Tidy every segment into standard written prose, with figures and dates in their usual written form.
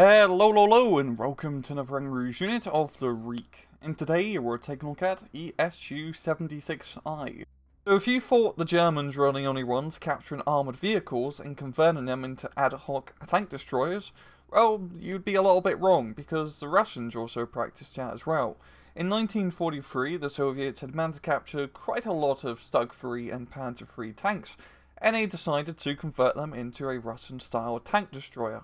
Hello, and welcome to another Rouge unit of the Reek. And today we're taking a look at the SU-76I. So if you thought the Germans were the only ones capturing armoured vehicles and converting them into ad hoc tank destroyers, well, you'd be a little bit wrong, because the Russians also practiced that as well. In 1943, the Soviets had managed to capture quite a lot of Stug-3 and Panzer-3 tanks, and they decided to convert them into a Russian-style tank destroyer.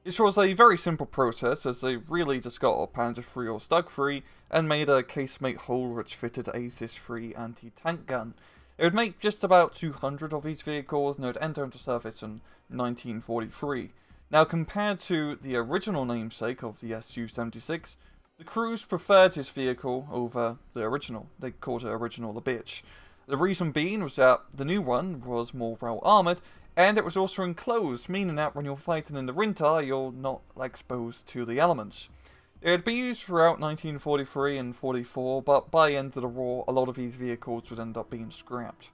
This was a very simple process, as they really just got a Panzer III or Stug-3 and made a casemate hull which fitted a Zis-3 anti-tank gun. It would make just about 200 of these vehicles and it would enter into service in 1943. Now, compared to the original namesake of the Su-76, the crews preferred this vehicle over the original. They called it original the bitch. The reason being was that the new one was more well armoured, and it was also enclosed, meaning that when you're fighting in the winter, you're not exposed to the elements. It had been used throughout 1943 and 44, but by the end of the war, a lot of these vehicles would end up being scrapped.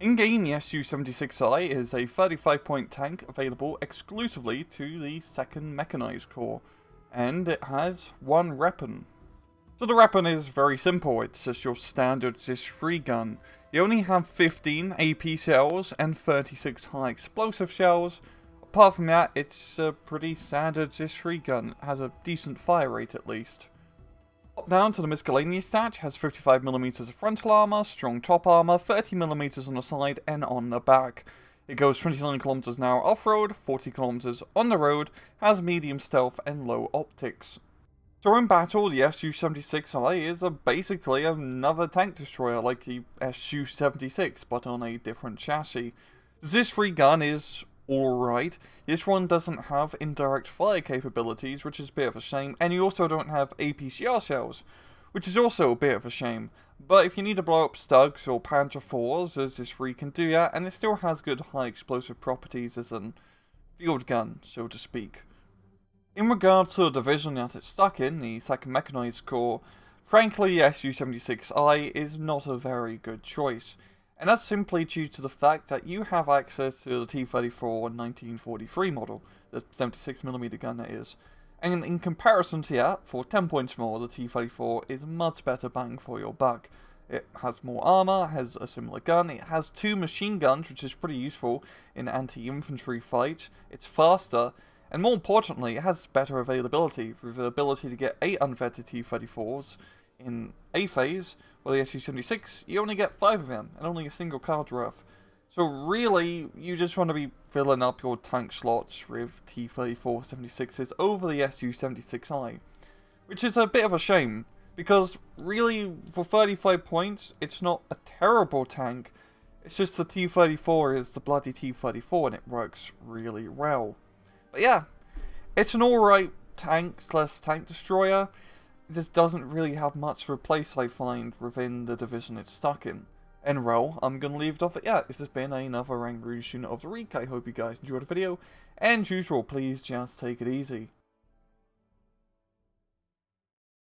In-game, the SU-76I is a 35-point tank available exclusively to the 2nd Mechanized Corps, and it has one weapon. So the weapon is very simple, it's just your standard Zis-3 gun. You only have 15 AP shells and 36 high explosive shells. Apart from that, it's a pretty standard Zis-3 gun. It has a decent fire rate at least. Up down to the miscellaneous stat, has 55mm of frontal armor, strong top armor, 30mm on the side and on the back. It goes 29km an hour off-road, 40km on the road, has medium stealth and low optics. So in battle, the SU-76I is basically another tank destroyer like the SU-76, but on a different chassis. The Zis-3 gun is alright. This one doesn't have indirect fire capabilities, which is a bit of a shame, and you also don't have APCR shells, which is also a bit of a shame. But if you need to blow up Stugs or Panzer IVs, as Zis-3 can do that, and it still has good high explosive properties as a field gun, so to speak. In regards to the division that it's stuck in, the 2nd Mechanized Corps, frankly the SU-76I is not a very good choice. And that's simply due to the fact that you have access to the T-34 1943 model, the 76mm gun that is. And in comparison to that, for 10 points more, the T-34 is much better bang for your buck. It has more armor, has a similar gun, it has 2 machine guns, which is pretty useful in anti-infantry fights, it's faster, and more importantly, it has better availability, with the ability to get 8 unvetted T-34s in A phase, while the SU-76, you only get 5 of them, and only a single card worth. So really, you just want to be filling up your tank slots with T-34-76s over the SU-76I. Which is a bit of a shame, because really, for 35 points, it's not a terrible tank, it's just the T-34 is the bloody T-34 and it works really well. But yeah, it's an alright tank/tank destroyer. It just doesn't really have much of a place, I find, within the division it's stuck in. And well, I'm going to leave it off at that. This has been another Rouge unit of the Reek. I hope you guys enjoyed the video. And as usual, please just take it easy.